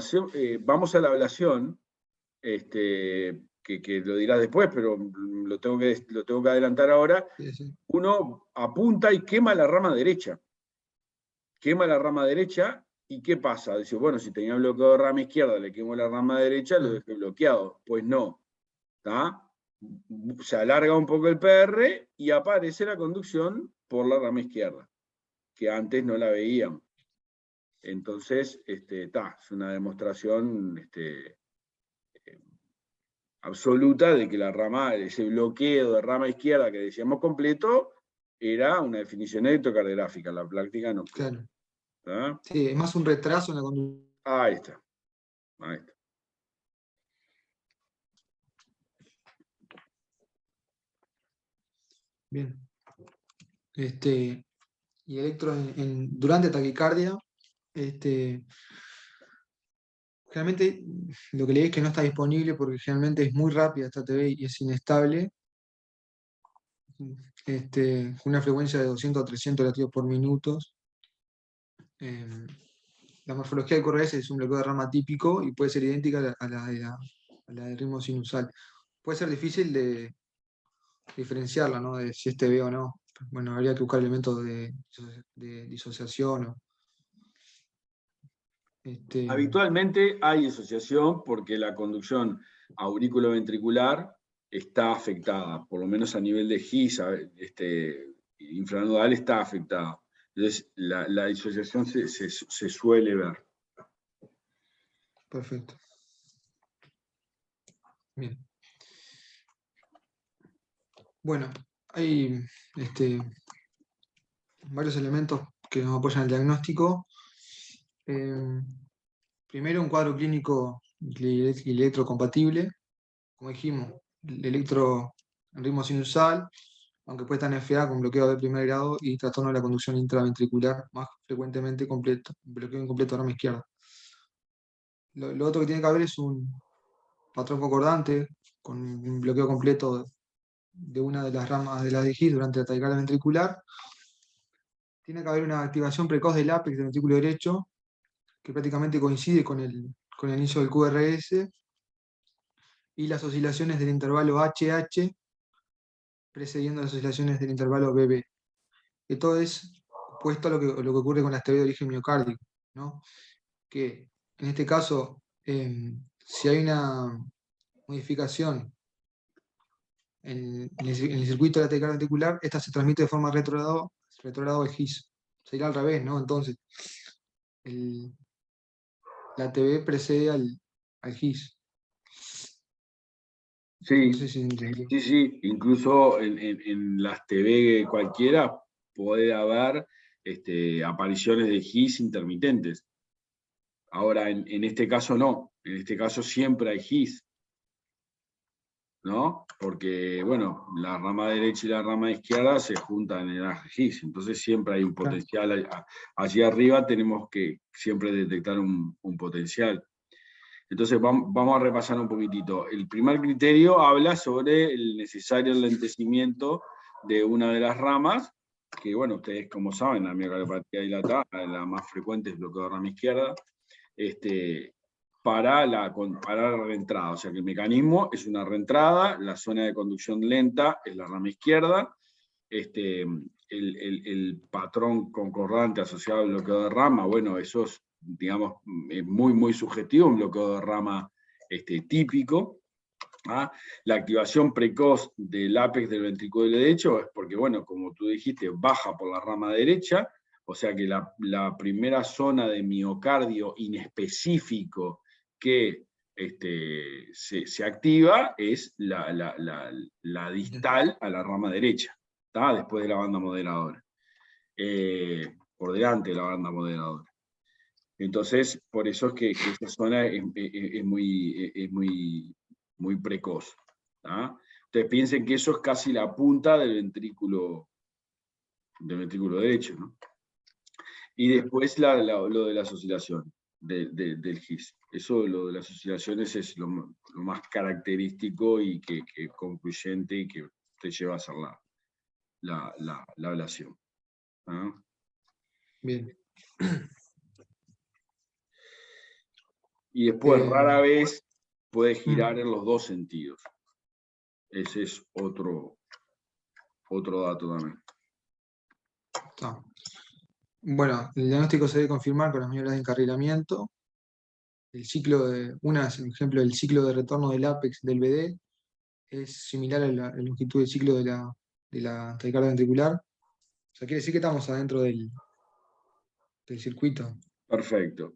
vamos a la ablación, que lo dirás después, pero lo tengo que adelantar ahora, Sí. Uno apunta y quema la rama derecha. Quema la rama derecha, ¿y qué pasa? Dice, bueno, si tenía bloqueado de rama izquierda, le quemo la rama derecha, lo dejé bloqueado. Pues no, ¿está? Se alarga un poco el PR y aparece la conducción por la rama izquierda, que antes no la veíamos. Entonces, es una demostración absoluta de que ese bloqueo de rama izquierda que decíamos completo era una definición electrocardiográfica, la práctica no. Claro. ¿Tá? Sí, es más un retraso en la conducción. Ahí está. Ahí está. Bien. Y durante taquicardia, generalmente lo que leí es que no está disponible porque generalmente es muy rápida esta TV y es inestable. Una frecuencia de 200 a 300 latidos por minuto. La morfología del QRS es un bloqueo de rama típico y puede ser idéntica a la del ritmo sinusal. Puede ser difícil de diferenciarla, ¿no? De si es TV o no. Bueno, habría que buscar elementos de disociación. Habitualmente hay disociación porque la conducción aurículo-ventricular está afectada, por lo menos a nivel de GIS, infranodal está afectada. Entonces, la disociación se suele ver. Perfecto. Bien. Bueno, hay varios elementos que nos apoyan el diagnóstico. Primero, un cuadro clínico electrocompatible. Como dijimos, el electro en ritmo sinusal, aunque puede estar en FA con bloqueo de primer grado y trastorno de la conducción intraventricular, más frecuentemente bloqueo incompleto de rama izquierda. Lo otro que tiene que haber es un patrón concordante con un bloqueo completo de una de las ramas de la DIGIS durante la taquicardia ventricular. Tiene que haber una activación precoz del ápex del ventrículo derecho, que prácticamente coincide con el inicio del QRS, y las oscilaciones del intervalo HH precediendo las oscilaciones del intervalo BB. Esto es opuesto a lo que ocurre con las TB de origen miocárdico, ¿no? Que en este caso, si hay una modificación en el circuito de la taquicardia ventricular, esta se transmite de forma retrógrado al GIS. Sería al revés, ¿no? Entonces, la TB precede al GIS. Sí, No sé si entendió. sí. Incluso en las TV cualquiera puede haber apariciones de GIS intermitentes. Ahora, en este caso no. En este caso siempre hay GIS. ¿no? Porque, bueno, la rama derecha y la rama izquierda se juntan en el AGIS, entonces siempre hay un potencial. Allí arriba tenemos que siempre detectar un potencial. Entonces vamos a repasar un poquitito. El primer criterio habla sobre el necesario enlentecimiento de una de las ramas, que bueno, ustedes como saben, la miocardiopatía dilatada, la más frecuente es bloqueo de rama izquierda, para la reentrada. O sea que el mecanismo es una reentrada, la zona de conducción lenta es la rama izquierda, el patrón concordante asociado al bloqueo de rama, bueno, eso es, digamos, muy, muy subjetivo, un bloqueo de rama típico. ¿Ah? La activación precoz del ápex del ventrículo derecho es porque, bueno, como tú dijiste, baja por la rama derecha, o sea que la primera zona de miocardio inespecífico que se activa es la distal a la rama derecha, ¿tá? Después de la banda moderadora, por delante de la banda moderadora. Entonces, por eso es que esa zona es muy precoz. ¿Tá? Ustedes piensen que eso es casi la punta del ventrículo derecho, ¿no? Y después lo de las oscilaciones del GIS. Eso, lo de las oscilaciones, es lo más característico y que concluyente y que te lleva a hacer la ablación. ¿Ah? Bien. Y después, rara vez puede girar en los dos sentidos. Ese es otro dato también. Está. Bueno, el diagnóstico se debe confirmar con las maniobras de encarrilamiento. El ciclo por ejemplo, el ciclo de retorno del ápex del BD es similar a la longitud del ciclo de la taquicardia ventricular. O sea, quiere decir que estamos adentro del circuito. Perfecto.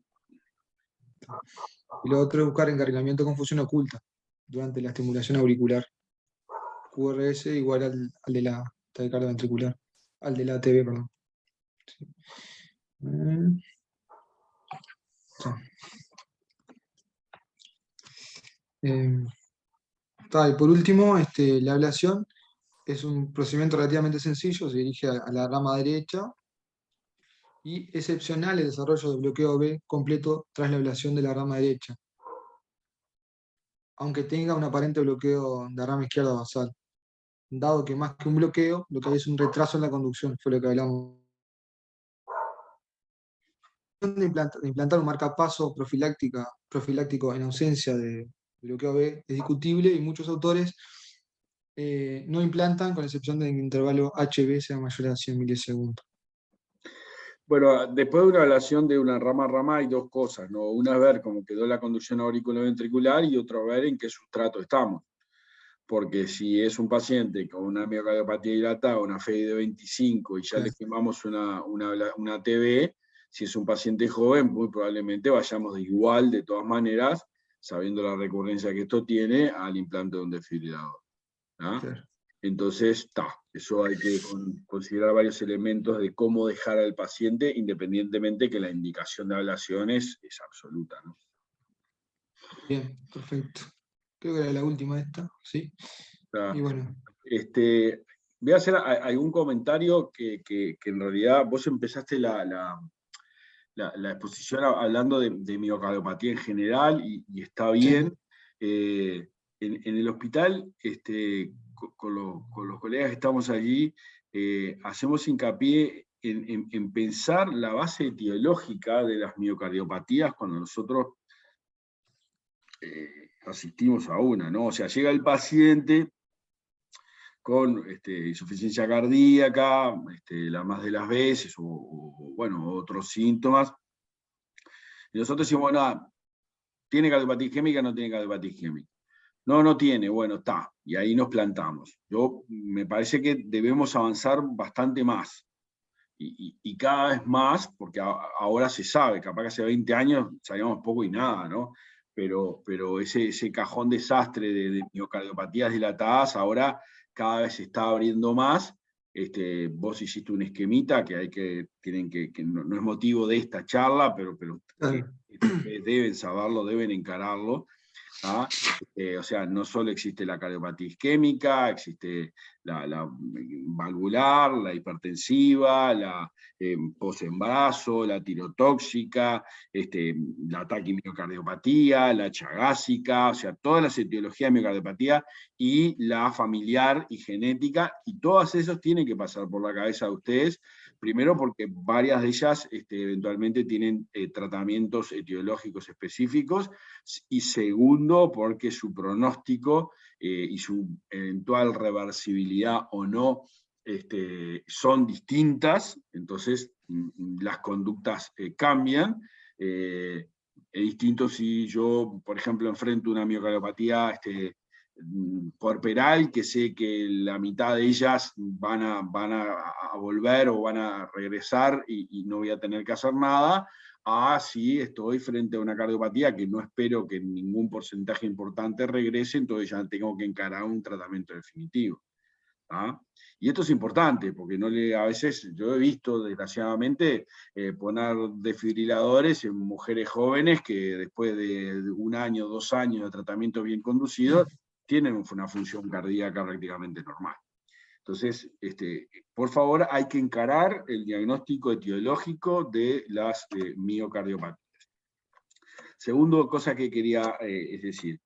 Y lo otro es buscar encarrilamiento con fusión oculta durante la estimulación auricular. QRS igual al de la taquicardia ventricular, al de la ATV, perdón. Sí. Y por último, la ablación es un procedimiento relativamente sencillo, se dirige a la rama derecha y excepcional el desarrollo de bloqueo B completo tras la ablación de la rama derecha, aunque tenga un aparente bloqueo de rama izquierda basal, dado que más que un bloqueo, lo que hay es un retraso en la conducción, fue lo que hablamos. De implantar un marcapaso profiláctico en ausencia de bloqueo B es discutible y muchos autores no implantan, con excepción del intervalo HB sea mayor a 100 milisegundos. Bueno, después de una ablación de una rama a rama hay dos cosas, ¿no? Una es ver cómo quedó la conducción auriculoventricular y otra ver en qué sustrato estamos. Porque si es un paciente con una miocardiopatía dilatada, una FEI de 25 y ya le quemamos una TB, si es un paciente joven, muy probablemente vayamos de todas maneras, sabiendo la recurrencia que esto tiene, al implante de un desfibrilador. ¿Ah? Claro. Entonces, eso hay que considerar varios elementos de cómo dejar al paciente, independientemente que la indicación de ablación es absoluta, ¿no? Bien, perfecto. Creo que era la última esta, ¿sí? Y bueno. Voy a hacer algún comentario que en realidad vos empezaste la exposición hablando de miocardiopatía en general y está bien. Sí. En el hospital, con los colegas que estamos allí, hacemos hincapié en pensar la base etiológica de las miocardiopatías cuando nosotros asistimos a una, ¿no? O sea, llega el paciente con insuficiencia cardíaca, la más de las veces, o bueno, otros síntomas. Y nosotros decimos, bueno, ¿tiene cardiopatía isquémica o no tiene cardiopatía isquémica? No tiene, bueno, está. Y ahí nos plantamos. Me parece que debemos avanzar bastante más. Y cada vez más, porque ahora se sabe, capaz que hace 20 años sabíamos poco y nada, ¿no? Pero ese cajón desastre de miocardiopatías dilatadas ahora cada vez se está abriendo más. Vos hiciste un esquemita que no es motivo de esta charla, pero deben saberlo, deben encararlo. ¿ah? O sea, no solo existe la cardiopatía isquémica, existe la valvular, la hipertensiva, la posembarazo, la tirotóxica, la taquimiocardiopatía, la chagásica, o sea, todas las etiologías de miocardiopatía y la familiar y genética, y todas esas tienen que pasar por la cabeza de ustedes, primero porque varias de ellas eventualmente tienen tratamientos etiológicos específicos, y segundo porque su pronóstico y su eventual reversibilidad o no son distintas, entonces las conductas cambian. Es distinto si yo, por ejemplo, enfrento una miocardiopatía puerperal, que sé que la mitad de ellas van a volver o van a regresar y no voy a tener que hacer nada, a si estoy frente a una cardiopatía que no espero que ningún porcentaje importante regrese, entonces ya tengo que encarar un tratamiento definitivo. ¿Ah? Y esto es importante, porque a veces yo he visto, desgraciadamente, poner desfibriladores en mujeres jóvenes que después de 1 año, 2 años de tratamiento bien conducido, tienen una función cardíaca prácticamente normal. Entonces, por favor, hay que encarar el diagnóstico etiológico de las miocardiopatías. Segundo cosa que quería es decir,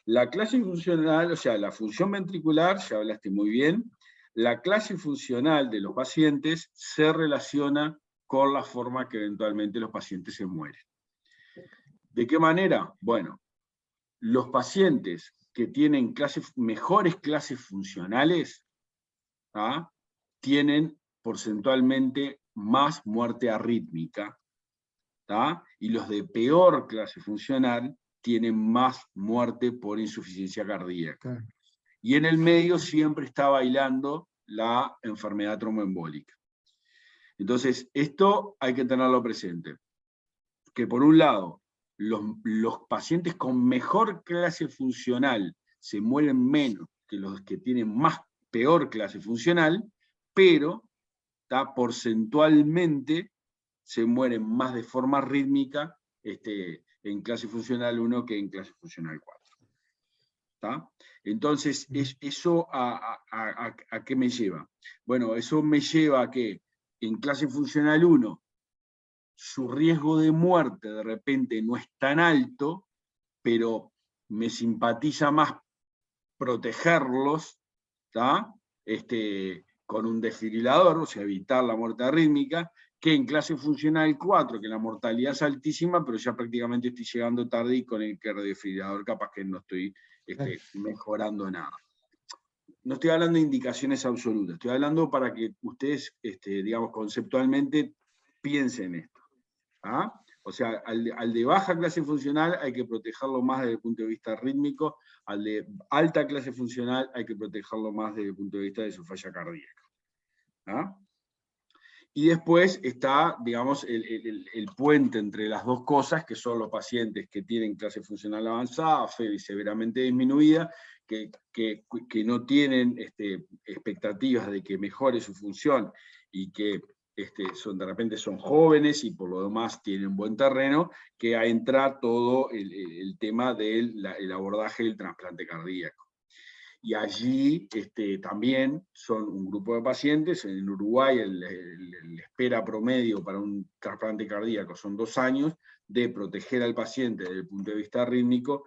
la clase funcional, o sea, la función ventricular, ya hablaste muy bien, la clase funcional de los pacientes se relaciona con la forma que eventualmente los pacientes se mueren. ¿De qué manera? Bueno, los pacientes que tienen mejores clases funcionales, ¿ah? tienen porcentualmente más muerte arrítmica, ¿tá? Y los de peor clase funcional tienen más muerte por insuficiencia cardíaca. Claro. Y en el medio siempre está bailando la enfermedad tromboembólica. Entonces, esto hay que tenerlo presente. Que por un lado, los pacientes con mejor clase funcional se mueren menos que los que tienen peor clase funcional, pero porcentualmente se mueren más de forma rítmica en clase funcional 1 que en clase funcional 4. ¿Tá? Entonces, ¿eso a qué me lleva? Bueno, eso me lleva a que en clase funcional 1 su riesgo de muerte de repente no es tan alto, pero me simpatiza más protegerlos, ¿tá? Con un desfibrilador, o sea, evitar la muerte arrítmica, que en clase funcional 4, que la mortalidad es altísima, pero ya prácticamente estoy llegando tarde y con el desfibrilador capaz que no estoy mejorando nada. No estoy hablando de indicaciones absolutas, estoy hablando para que ustedes, digamos, conceptualmente piensen esto. ¿Ah? O sea, al de baja clase funcional hay que protegerlo más desde el punto de vista rítmico, al de alta clase funcional hay que protegerlo más desde el punto de vista de su falla cardíaca. ¿Ah? Y después está, digamos, el puente entre las dos cosas, que son los pacientes que tienen clase funcional avanzada, FEV severamente disminuida, que no tienen expectativas de que mejore su función y que de repente son jóvenes y por lo demás tienen buen terreno, que entra todo el tema del abordaje del trasplante cardíaco. Y allí también son un grupo de pacientes. En Uruguay el espera promedio para un trasplante cardíaco son 2 años, de proteger al paciente desde el punto de vista rítmico,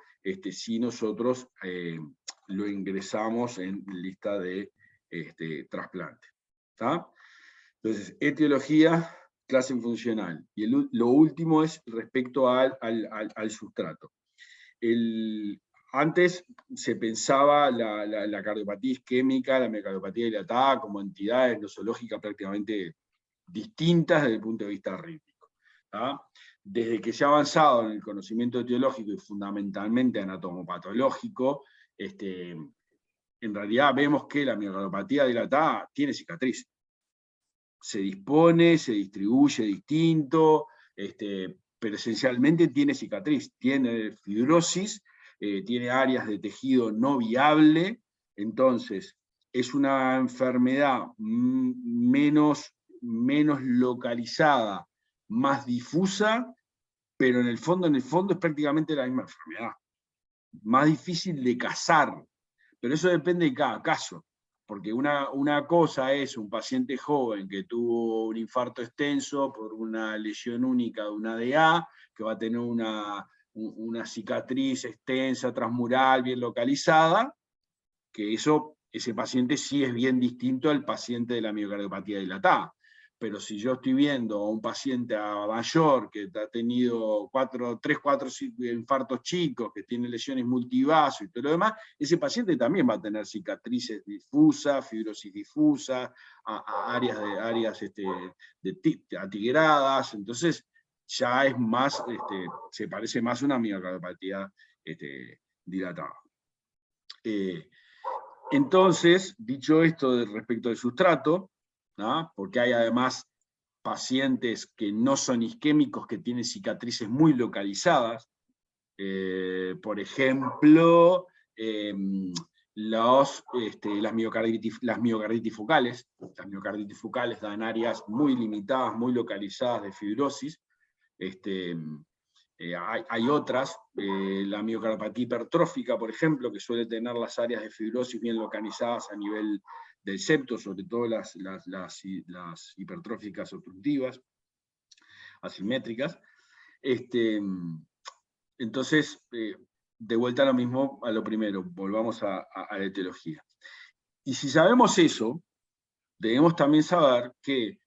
si nosotros lo ingresamos en lista de trasplante. ¿Tá? Entonces, etiología, clase funcional. Y lo último es respecto al sustrato. Antes se pensaba la cardiopatía isquémica, la miocardiopatía dilatada como entidades nosológicas prácticamente distintas desde el punto de vista rítmico. ¿Tá? Desde que se ha avanzado en el conocimiento etiológico y fundamentalmente anatomopatológico, en realidad vemos que la miocardiopatía dilatada tiene cicatriz. Se dispone, se distribuye distinto, pero esencialmente tiene cicatriz, tiene fibrosis, tiene áreas de tejido no viable, entonces es una enfermedad menos localizada, más difusa, pero en el fondo es prácticamente la misma enfermedad. más difícil de cazar, pero eso depende de cada caso, porque una cosa es un paciente joven que tuvo un infarto extenso por una lesión única de una DA, que va a tener una cicatriz extensa, transmural, bien localizada, que ese paciente sí es bien distinto al paciente de la miocardiopatía dilatada. Pero si yo estoy viendo a un paciente mayor que ha tenido 3, 4 infartos chicos, que tiene lesiones multivaso y todo lo demás, ese paciente también va a tener cicatrices difusas, fibrosis difusa, áreas atigradas. Entonces ya es más, se parece más a una miocardiopatía dilatada. Entonces, dicho esto respecto del sustrato, ¿no? Porque hay además pacientes que no son isquémicos, que tienen cicatrices muy localizadas. Por ejemplo, las miocarditis focales. Las miocarditis focales dan áreas muy limitadas, muy localizadas de fibrosis. Hay otras, la miocardiopatía hipertrófica, por ejemplo, que suele tener las áreas de fibrosis bien localizadas a nivel del septo, sobre todo las hipertróficas obstructivas, asimétricas. Entonces, de vuelta a lo mismo, a lo primero, volvamos a la etiología. Y si sabemos eso, debemos también saber que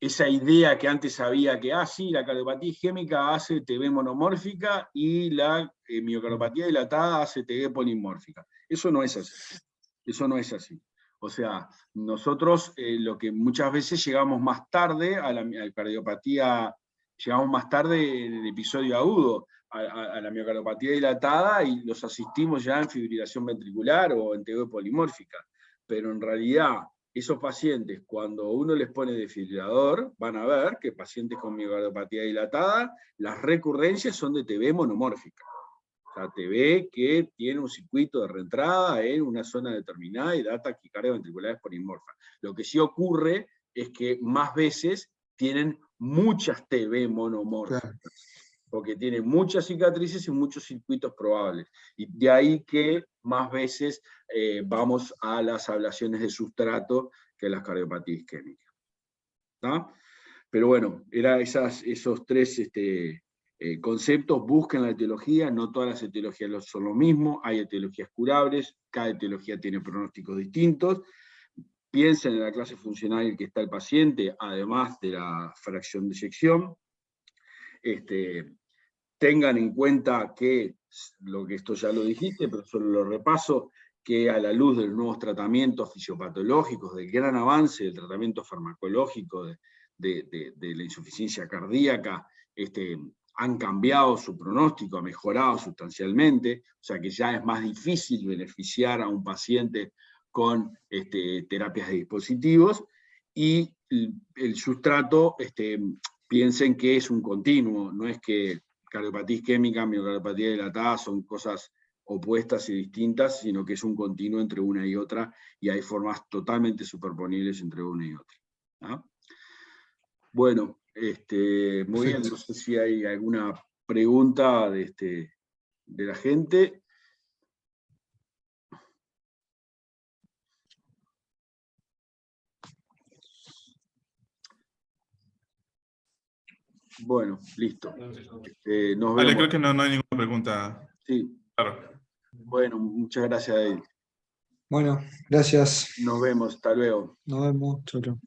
esa idea que antes había que, sí, la cardiopatía isquémica hace TB monomórfica y la miocardiopatía dilatada hace TB polimórfica. Eso no es así. Eso no es así. O sea, nosotros lo que muchas veces llegamos más tarde a la cardiopatía, llegamos más tarde en el episodio agudo a la miocardiopatía dilatada y los asistimos ya en fibrilación ventricular o en TB polimórfica. Pero en realidad, esos pacientes, cuando uno les pone desfibrilador, van a ver que pacientes con miocardiopatía dilatada, las recurrencias son de TB monomórfica. O sea, TB que tiene un circuito de reentrada en una zona determinada y da taquicardias ventriculares polimorfas. Lo que sí ocurre es que más veces tienen muchas TB monomórficas. Claro. Porque tiene muchas cicatrices y muchos circuitos probables. Y de ahí que más veces vamos a las ablaciones de sustrato que a las cardiopatías isquémicas. ¿Tá? Pero bueno, eran esos tres conceptos. Busquen la etiología, no todas las etiologías son lo mismo, hay etiologías curables, cada etiología tiene pronósticos distintos. Piensen en la clase funcional en que está el paciente, además de la fracción de eyección. Tengan en cuenta que esto ya lo dijiste, pero solo lo repaso, que a la luz de los nuevos tratamientos fisiopatológicos, del gran avance del tratamiento farmacológico de la insuficiencia cardíaca, han cambiado su pronóstico, ha mejorado sustancialmente, o sea que ya es más difícil beneficiar a un paciente con terapias de dispositivos, y el sustrato, piensen que es un continuo, no es que cardiopatía isquémica, miocardiopatía dilatada son cosas opuestas y distintas, sino que es un continuo entre una y otra, y hay formas totalmente superponibles entre una y otra. ¿Ah? Bueno, muy bien, no sé si hay alguna pregunta de la gente. Bueno, listo. Nos vemos. Creo que no hay ninguna pregunta. Sí. Claro. Bueno, muchas gracias a él. Bueno, gracias. Nos vemos, hasta luego. Nos vemos, chau, chau.